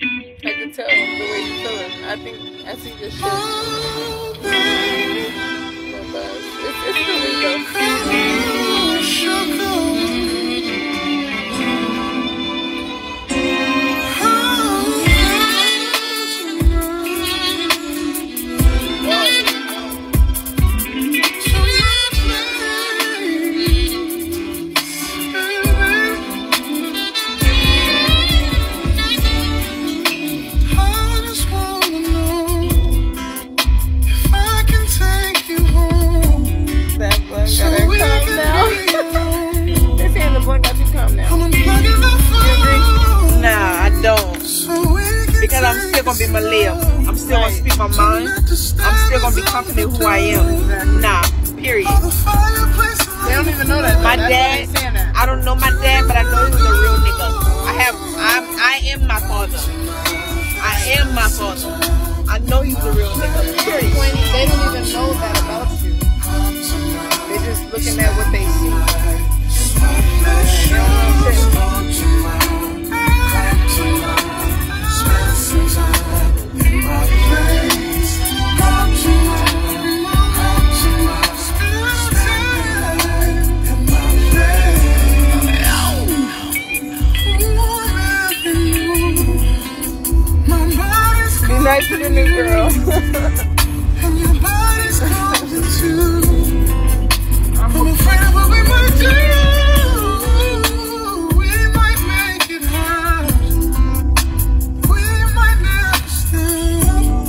I can tell the way you're feeling. I think I see this shit. But it's really because I'm still gonna be Malia. I'm still gonna speak my mind. I'm still gonna be confident who I am. Nah, period. They don't even know that. My dad, I don't know my dad, but I know he was a real nigga. I am my father. I am my father. I know he was a real nigga. Period. They don't even know that about you. They're just looking at what they see. They don't know shit. Be nice to the new girl. I'm afraid of what we might do. We might make it hard. We might never stop.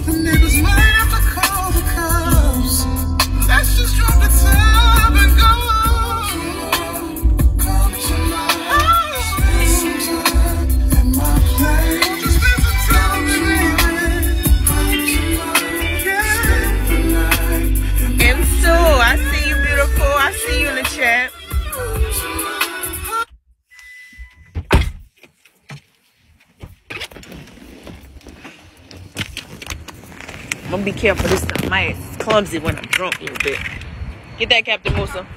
The neighbors might have to call the cops. Let's just drop the top and go. Come to my house. In my place. Just spend some time with me. And so, I see you, beautiful. I see you in the chat. I'm gonna be careful this time. My ass is clumsy when I'm drunk a little bit. Get that, Captain Musa.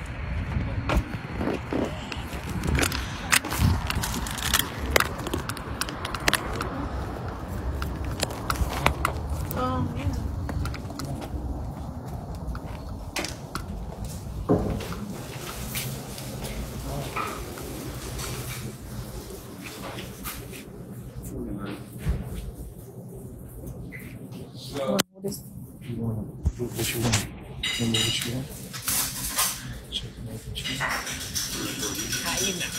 You want to do what you want. Remember what you want. Check it out what you want. How you know?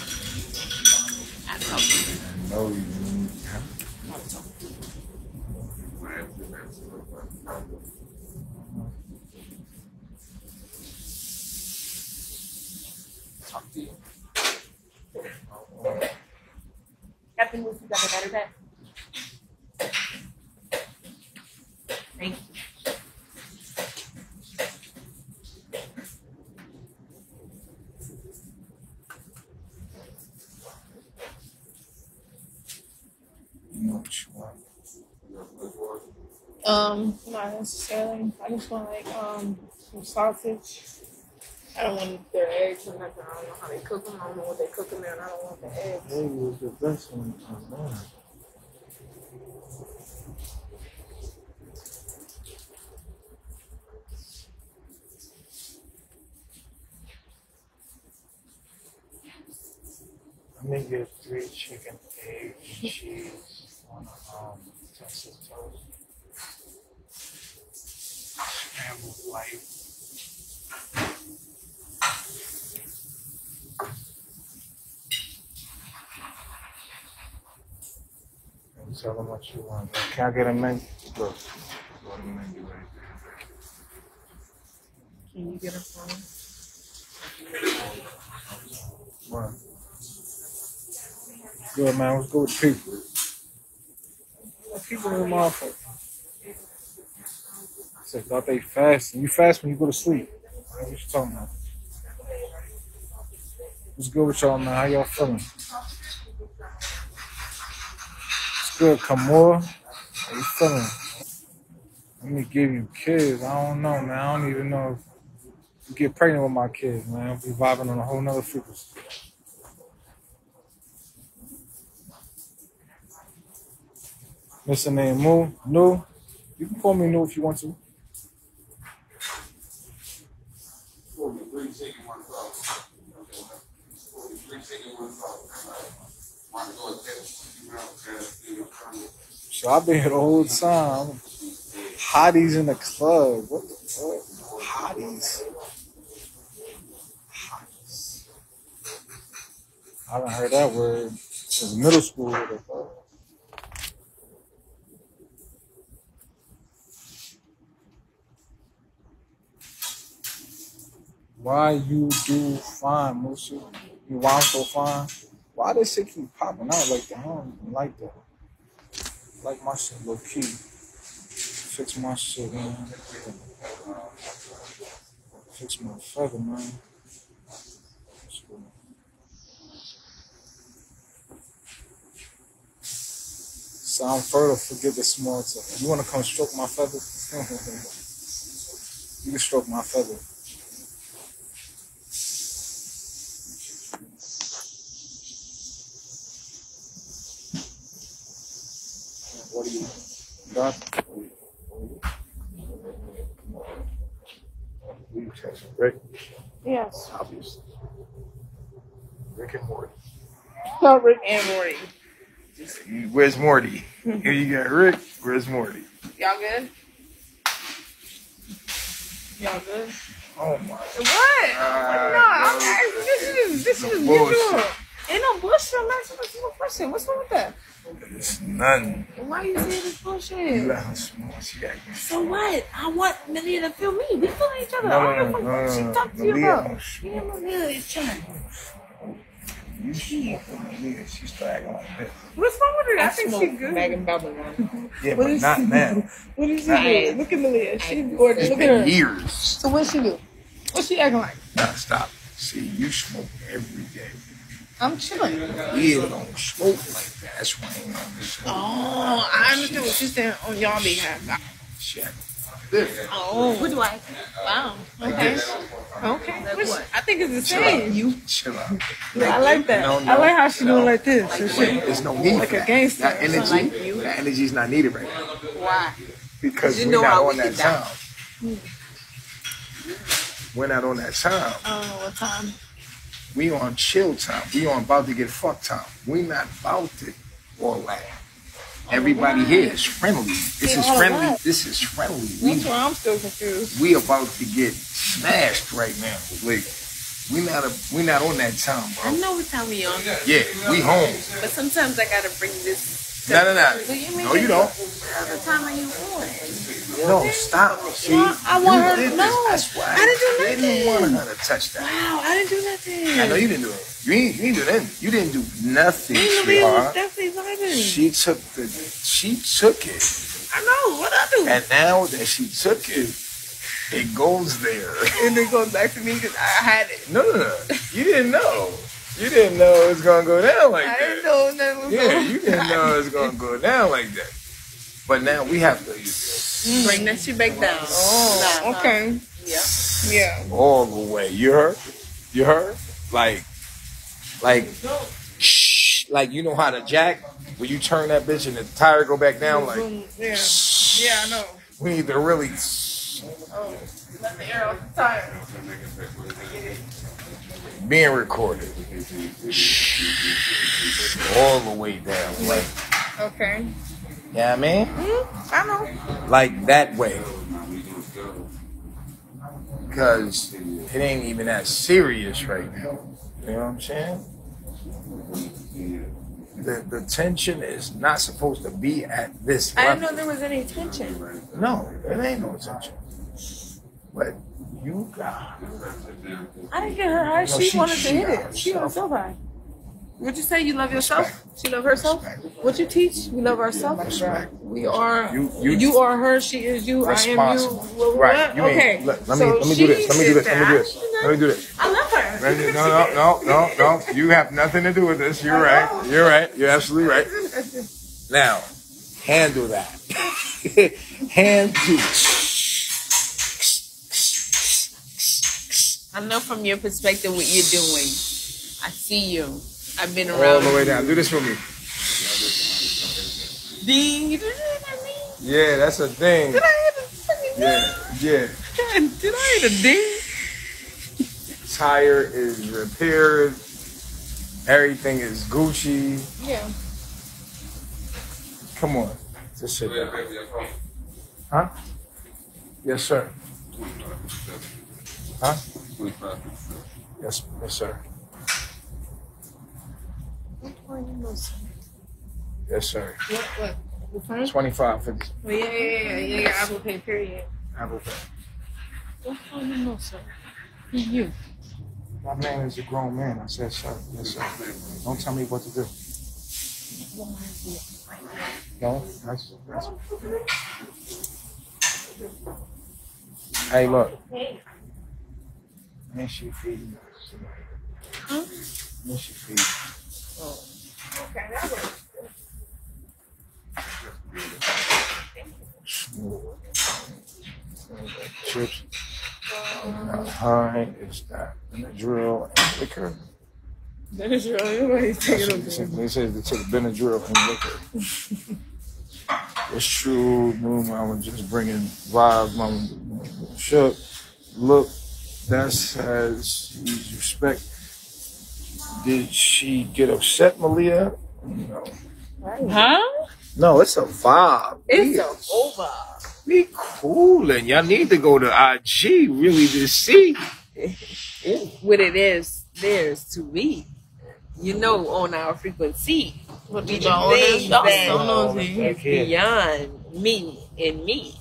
I talk to you. I know you have Talk to you. Captain Moose, you got a better pet? Thank you. You know what you want. Not necessarily. I just want like some sausage. I don't want their eggs or nothing. I don't know how they cook them. I don't know what they cook them in. I don't want the eggs. Maybe was the best one online. I'm gonna get 3 chicken, eggs, cheese on a Texas toast, scrambled light. And tell them what you want. Can I get a menu? Look, go to the menu right there. Can you get a phone? What? Good, man. Let's go with people. People in the motherfucker. Said, thought they fasting. You fast when you go to sleep. What you talking about? What's good with y'all, man? How y'all feeling? It's good, Kamora. How you feeling? Let me give you kids. I don't know, man. I don't even know if you get pregnant with my kids, man. I'll be vibing on a whole nother frequency. Mr. name Moo. No. You can call me No if you want to. So I've been here the whole time. Hotties in the club. What the fuck? Hotties. I haven't heard that word since middle school. What the fuck? Why you do fine, Musa? Why I'm so fine? Why this shit keep popping out like that? I don't even like that. I like my shit low key. Fix my shit, man. Fix my feather, man. Sound fertile, forget the small talk. You wanna come stroke my feather? You can stroke my feather. What do you got? Who you texting? Rick? Yes. Obviously. Rick and Morty. Oh, Rick and Morty. Where's Morty? Here you got Rick. Where's Morty? Y'all good? Y'all good? Oh my. What? No, this is usual. Ain't no bullshit. I'm asking a simple question. What's wrong with that? It's none. Why you saying this bullshit? You let her small. She got you. So what? I want Malia to feel me. We feel each other. No, I don't no, know no, what she no, talked to you Malia about. don't shoot. Me and Malia is trying. You smoke with Malia. She started acting like this. What's wrong with her? I think she's good. Bag and bubblegum. Yeah, but not now. What did she do? Look at Malia. She's gorgeous. Look at her. Years. So what she do? What's she acting like? Nah, stop. See, you smoke every day. I'm chilling. Yeah, don't smoke like that. That's why I ain't on this. Oh, I understand what you're saying on y'all behalf. Shit. Oh, what do I? Wow. Okay. Okay. I think it's the same. You chill out. I like that. No. I like how she doing like this. And shit. There's no need Like for a that. gangster. That energy's not needed right now. Why? Because we're not on that time. We're not on that time. I don't know what time. We on chill time. We on about to get fucked time. We not about to all that. Everybody here is friendly. This is friendly. This is friendly. That's why I'm still confused. We about to get smashed right now. Like we not on that time, bro. I know what time we on, Yeah, we home. but sometimes I gotta bring this. No. No, you don't. What other time are you on? No, stop. See, I want you her. did this. No, That's why I didn't do I didn't nothing. want her to touch that. Wow, I didn't do nothing. I know you didn't do it. You ain't do nothing. You didn't do nothing, Me and Malia was sweetheart. definitely vibing. She took it. I know. What I do? And now that she took it, it goes there. And it goes back to me because I had it. No. You didn't know. You didn't know it was going to go down like I that. didn't know nothing was Yeah, going you didn't know it was going to go down like that. But now we have to Bring that shit back down. Oh, okay. Yeah. Yeah. all the way. You heard? You heard? Like, shh. Like, you know how to jack? When you turn that bitch and the tire go back down, like, Yeah. Yeah, I know. we need to really Oh, let the air off the tire. being recorded. Shh. All the way down. Like, Okay. yeah, I mean? I know. Like that way. Because it ain't even that serious right now. You know what I'm saying? The tension is not supposed to be at this I level. didn't know there was any tension. No, it ain't no tension. But you got. I didn't get her high. No, She wanted to she hit got it. She herself. was so high. What'd you say? You love yourself? Respect. She love herself? Respect. What you teach? We love ourselves? Respect. We are, You- you are her, she is you, I am you. Responsible. What? Right. You ain't- Okay. Look, let So me do she this. Let me do this. did Let me do this. that. Let me do this. I love her. No. You have nothing to do with this. You're right. You're right. You're absolutely right. Now, handle that. Handle. I know from your perspective what you're doing. I see you. I've been All around. the way down. Do this for me. D. You didn't hit a D? Yeah, that's a thing. Did I hit a fucking D? Yeah. God, did I hit a D? Tire is repaired. Everything is Gucci. Yeah. Come on. Just sit down. Huh? Yes, sir. Huh? Yes, sir. Yes, sir. What? 25 for this Oh, yeah. Apple Pay, period. Apple Pay. What phone you know, sir? Who's you? My man is a grown man. I said, sir. Yes, sir. Don't tell me what to do. No, that's. Hey, look. Man, she feeding us. Huh? Man, she feeding us. Oh. Okay, that works. Chips. High is that Benadryl and liquor. That is really what he's taking up there. They said they took Benadryl and liquor. It's true. Mama just bringing vibes. Mama shook. Look, that says he's respect. Did she get upset, Malia? No. Huh? No, it's a vibe. It's over. Be coolin'. Y'all need to go to IG really to see. What it is, there's to me. You know, on our frequency. What We did the you things think that that is beyond me and me.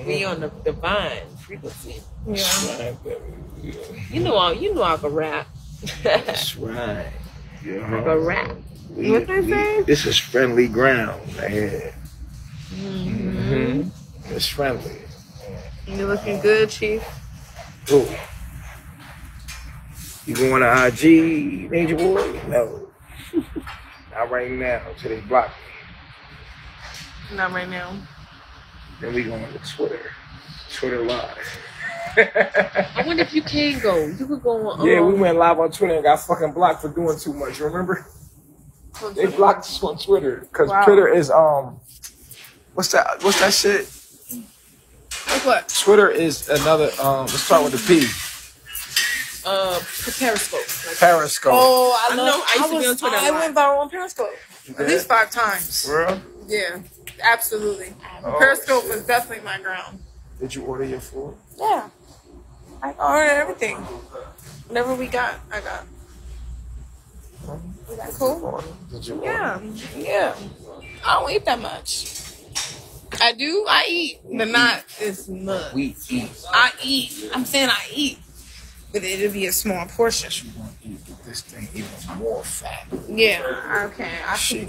We on the divine frequency. Yeah. You know I can rap. That's right. I can rap. What they say? This is friendly ground ahead. It's friendly. You looking good, Chief? Cool. You going to IG, Major Boy? No. Not right now, till they block me. Not right now. Then we going to Twitter. Twitter Live. I wonder if you can go. You could go on. Yeah, we went live on Twitter and got fucking blocked for doing too much, remember? They blocked us on Twitter. Because Twitter is, what's that shit? What? Twitter is another, let's start with the P. Periscope. Periscope. Oh, I know. love. I used to be on Twitter a I lot. went viral on Periscope Yeah. at least 5 times. Bro, Yeah, absolutely. Oh, Periscope shit. was definitely my ground. Did you order your food? Yeah, I ordered everything. Whatever we got, I got. Is that cool? Did you order? Yeah. I don't eat that much. I do. I eat, but not as much. We eat. I eat. I'm saying I eat, but it'll be a small portion. You want to eat get this thing even more fat. Yeah. Okay.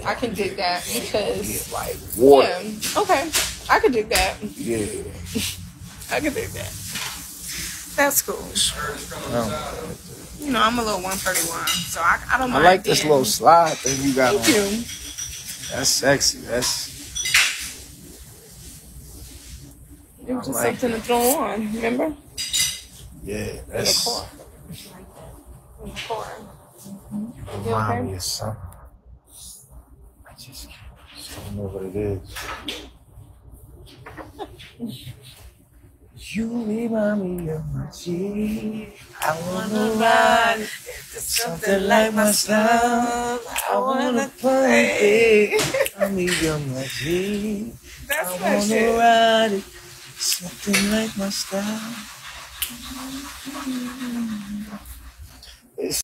I can dig that because. Get like water. Yeah. Okay. I can dig that. Yeah. I can dig that. That's cool. You know, I'm a little 131, so I don't I mind. like this being- little slide thing you got on. Thank you. That's sexy. That's. It was just I like something to throw on, remember? Yeah, In the that's. car. In the car. Remind okay? me of something. I just don't know what it is. You remind me of my G. I wanna ride something like my style. I wanna play. I need you, my G. That's I that wanna shit. ride it something like my style.